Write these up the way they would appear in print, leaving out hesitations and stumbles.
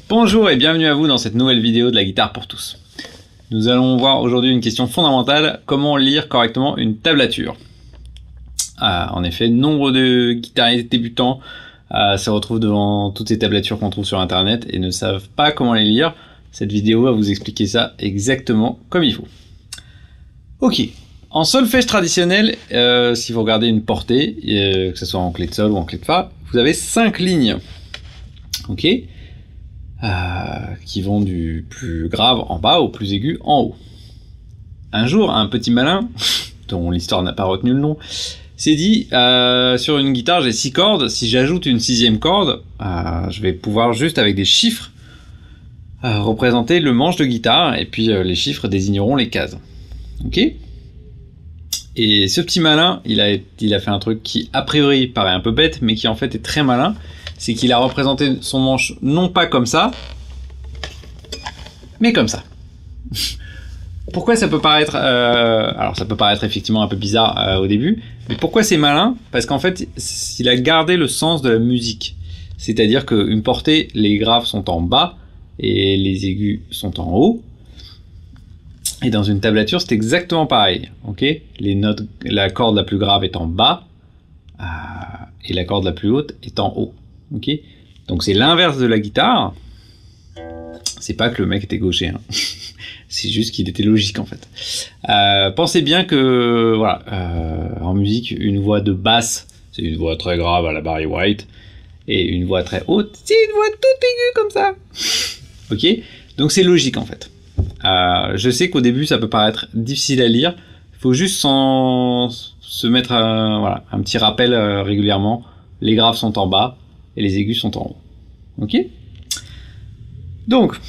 Bonjour et bienvenue à vous dans cette nouvelle vidéo de la guitare pour tous. Nous allons voir aujourd'hui une question fondamentale, comment lire correctement une tablature. En effet, nombre de guitaristes débutants se retrouvent devant toutes ces tablatures qu'on trouve sur internet et ne savent pas comment les lire. Cette vidéo va vous expliquer ça exactement comme il faut. Ok, en solfège traditionnel, si vous regardez une portée, que ce soit en clé de sol ou en clé de fa, vous avez 5 lignes. Ok, qui vont du plus grave en bas au plus aigu en haut. Un jour, un petit malin, dont l'histoire n'a pas retenu le nom, s'est dit, sur une guitare j'ai 6 cordes, si j'ajoute une 6e corde, je vais pouvoir juste avec des chiffres représenter le manche de guitare, et puis les chiffres désigneront les cases. Ok. Et ce petit malin, il a fait un truc qui a priori paraît un peu bête, mais qui en fait est très malin. C'est qu'il a représenté son manche non pas comme ça, mais comme ça. Pourquoi ça peut paraître... alors ça peut paraître effectivement un peu bizarre au début, mais pourquoi c'est malin? Parce qu'en fait, il a gardé le sens de la musique. C'est-à-dire qu'une portée, les graves sont en bas et les aigus sont en haut. Et dans une tablature, c'est exactement pareil. Okay, les notes, la corde la plus grave est en bas et la corde la plus haute est en haut. Okay, donc c'est l'inverse de la guitare. C'est pas que le mec était gaucher, hein. C'est juste qu'il était logique en fait. Pensez bien que voilà, en musique, une voix de basse, c'est une voix très grave à la Barry White, et une voix très haute, c'est une voix toute aiguë comme ça. Ok, donc c'est logique en fait. Je sais qu'au début ça peut paraître difficile à lire. Il faut juste se mettre voilà, un petit rappel régulièrement. Les graves sont en bas et les aigus sont en haut. Ok. Donc,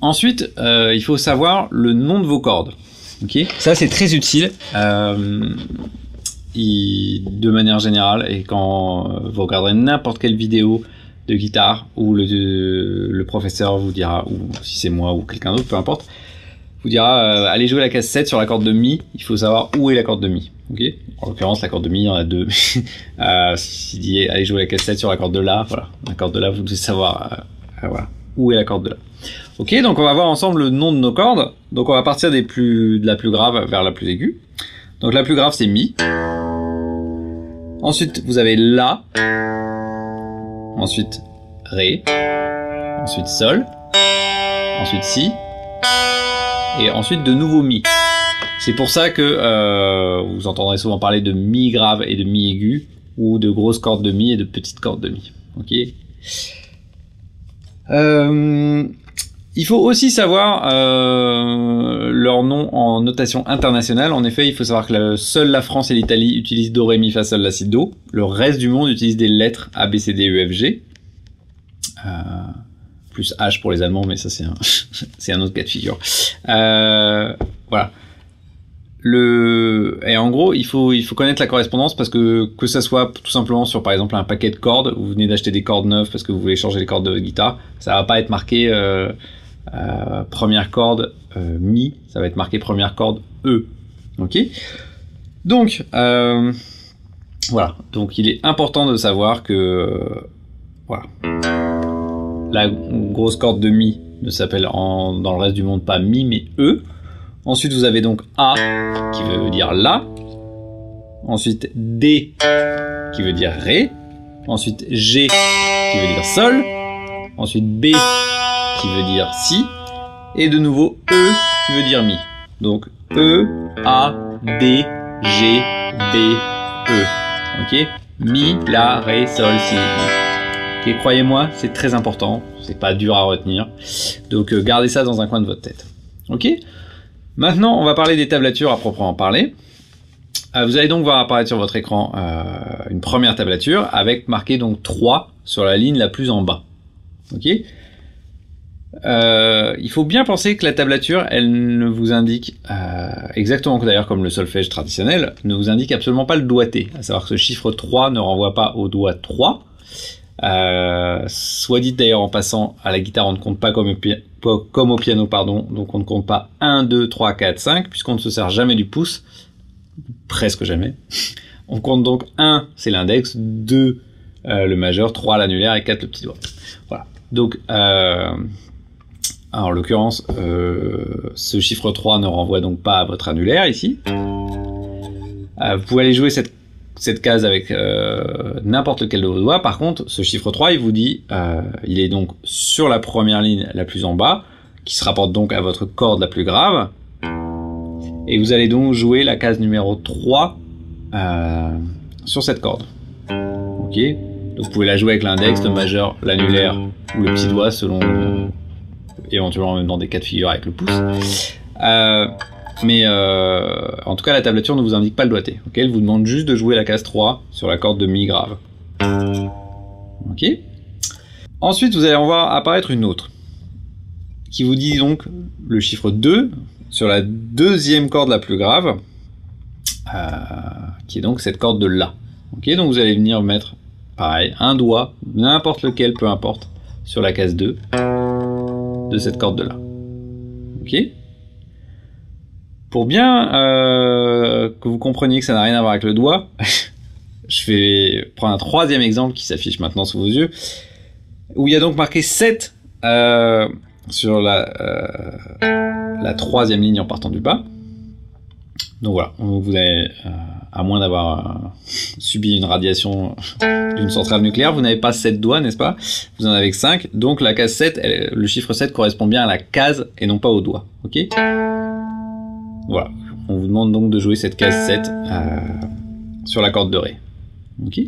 ensuite, il faut savoir le nom de vos cordes. Ok. Ça c'est très utile. De manière générale, et quand vous regarderez n'importe quelle vidéo de guitare où le professeur vous dira, ou si c'est moi ou quelqu'un d'autre, peu importe, vous dira allez jouer la case 7 sur la corde de mi, il faut savoir où est la corde de mi. Okay, en l'occurrence la corde de mi, il y en a deux. S'il dit allez jouer la case 7 sur la corde de la, voilà, la corde de la, vous devez savoir voilà, où est la corde de la. Ok, donc on va voir ensemble le nom de nos cordes. Donc on va partir de la plus grave vers la plus aiguë. Donc la plus grave c'est mi. Ensuite vous avez la. Ensuite ré. Ensuite sol. Ensuite si. Et ensuite de nouveau mi. C'est pour ça que vous entendrez souvent parler de mi grave et de mi aigu, ou de grosses cordes de mi et de petites cordes de mi. Ok. Il faut aussi savoir leur nom en notation internationale. En effet, il faut savoir que seule la France et l'Italie utilisent do, ré, mi, fa, sol, la, si, do. Le reste du monde utilise des lettres A, B, C, D, E, F, G. Plus H pour les Allemands, mais ça c'est un autre cas de figure. Voilà. Et en gros, il faut connaître la correspondance, parce que ça soit tout simplement sur par exemple un paquet de cordes, vous venez d'acheter des cordes neuves parce que vous voulez changer les cordes de votre guitare, ça va pas être marqué première corde mi, ça va être marqué première corde E. Ok. Donc voilà, donc il est important de savoir que voilà, la grosse corde de mi ne s'appelle dans le reste du monde pas mi mais E. Ensuite, vous avez donc A, qui veut dire La. Ensuite, D, qui veut dire Ré. Ensuite, G, qui veut dire Sol. Ensuite, B, qui veut dire Si. Et de nouveau, E, qui veut dire Mi. Donc, E, A, D, G, B, E. Ok? Mi, La, Ré, Sol, Si, Mi. Ok, croyez-moi, c'est très important. C'est pas dur à retenir. Donc, gardez ça dans un coin de votre tête. Ok? Maintenant, on va parler des tablatures à proprement parler. Vous allez donc voir apparaître sur votre écran une première tablature avec marqué donc 3 sur la ligne la plus en bas. Ok. Il faut bien penser que la tablature, elle ne vous indique, exactement d'ailleurs comme le solfège traditionnel, ne vous indique absolument pas le doigté. À savoir que ce chiffre 3 ne renvoie pas au doigt 3. Soit dit d'ailleurs en passant, à la guitare on ne compte pas comme au piano, pardon, donc on ne compte pas 1, 2, 3, 4, 5, puisqu'on ne se sert jamais du pouce, presque jamais. On compte donc 1, c'est l'index, 2, le majeur, 3 l'annulaire et 4 le petit doigt. Voilà. Donc, en l'occurrence, ce chiffre 3 ne renvoie donc pas à votre annulaire ici. Vous pouvez aller jouer cette case avec n'importe lequel de vos doigts. Par contre, ce chiffre 3, il vous dit, il est donc sur la première ligne la plus en bas, qui se rapporte donc à votre corde la plus grave. Et vous allez donc jouer la case numéro 3 sur cette corde. Ok. Donc vous pouvez la jouer avec l'index, le majeur, l'annulaire ou le petit doigt selon éventuellement même dans des cas de figure avec le pouce. Mais en tout cas la tablature ne vous indique pas le doigté. Okay, elle vous demande juste de jouer la case 3 sur la corde de mi grave. Ok. Ensuite vous allez en voir apparaître une autre qui vous dit donc le chiffre 2 sur la deuxième corde la plus grave, qui est donc cette corde de La. Ok, donc vous allez venir mettre pareil, un doigt, n'importe lequel, peu importe, sur la case 2 de cette corde de La. Ok. Pour bien que vous compreniez que ça n'a rien à voir avec le doigt, je vais prendre un troisième exemple qui s'affiche maintenant sous vos yeux, où il y a donc marqué 7 sur la troisième ligne en partant du bas. Donc voilà, vous avez, à moins d'avoir subi une radiation d'une centrale nucléaire, vous n'avez pas 7 doigts, n'est-ce pas? Vous en avez que 5, donc la case 7, le chiffre 7 correspond bien à la case et non pas au doigt. Ok? Voilà, on vous demande donc de jouer cette case 7 sur la corde de Ré. Ok?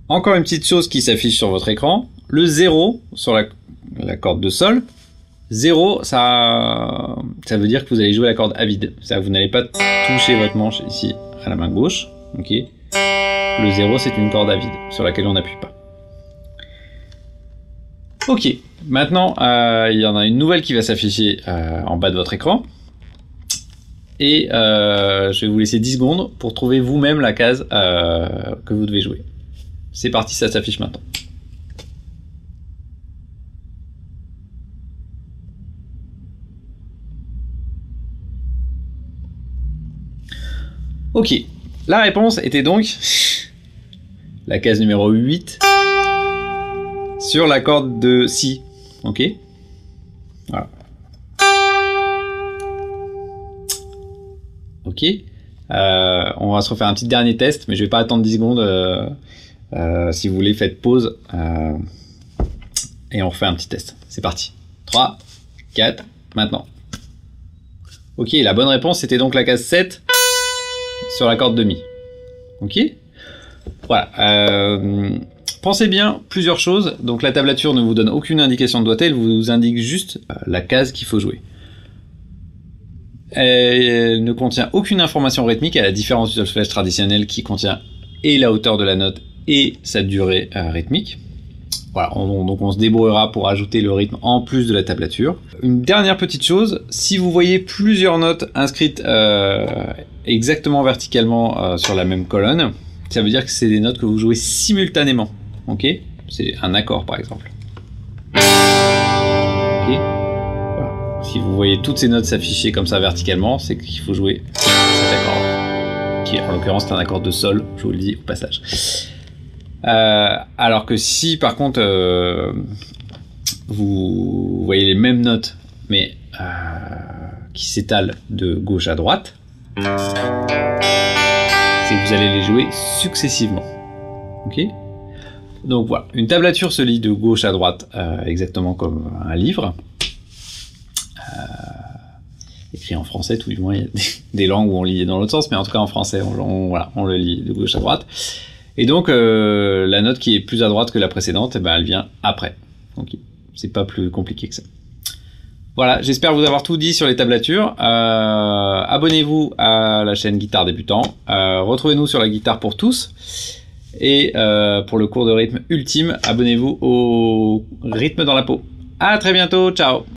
Encore une petite chose qui s'affiche sur votre écran, le 0 sur la corde de Sol. 0, ça veut dire que vous allez jouer la corde à vide. C'est-à-dire que vous n'allez pas toucher votre manche ici à la main gauche. Okay. Le 0, c'est une corde à vide sur laquelle on n'appuie pas. Ok, maintenant il y en a une nouvelle qui va s'afficher en bas de votre écran. Et je vais vous laisser 10 secondes pour trouver vous-même la case que vous devez jouer. C'est parti, ça s'affiche maintenant. Ok, la réponse était donc la case numéro 8 sur la corde de Si. Ok, voilà. Ok, on va se refaire un petit dernier test, mais je vais pas attendre 10 secondes. Si vous voulez, faites pause et on refait un petit test. C'est parti. 3, 4, maintenant. Ok, la bonne réponse c'était donc la case 7 sur la corde de Mi. Ok. Voilà. Pensez bien plusieurs choses. Donc la tablature ne vous donne aucune indication de doigté, elle vous indique juste la case qu'il faut jouer. Elle ne contient aucune information rythmique, à la différence du solfège traditionnel qui contient et la hauteur de la note et sa durée rythmique. Voilà, donc on se débrouillera pour ajouter le rythme en plus de la tablature. Une dernière petite chose, si vous voyez plusieurs notes inscrites exactement verticalement sur la même colonne, ça veut dire que c'est des notes que vous jouez simultanément. Ok, c'est un accord par exemple. Ok, voilà. Si vous voyez toutes ces notes s'afficher comme ça verticalement, c'est qu'il faut jouer cet accord, qui en l'occurrence est un accord de Sol, je vous le dis au passage. Alors que si par contre vous voyez les mêmes notes mais qui s'étalent de gauche à droite, c'est que vous allez les jouer successivement. Ok. Donc voilà, une tablature se lit de gauche à droite exactement comme un livre. Écrit en français, tout du moins, il y a des langues où on lit dans l'autre sens, mais en tout cas en français, voilà, on le lit de gauche à droite. Et donc la note qui est plus à droite que la précédente, eh ben, elle vient après. Donc c'est pas plus compliqué que ça. Voilà, j'espère vous avoir tout dit sur les tablatures. Abonnez-vous à la chaîne Guitare Débutant. Retrouvez-nous sur la guitare pour tous. Et pour le cours de rythme ultime, abonnez-vous au rythme dans la peau. À très bientôt, ciao!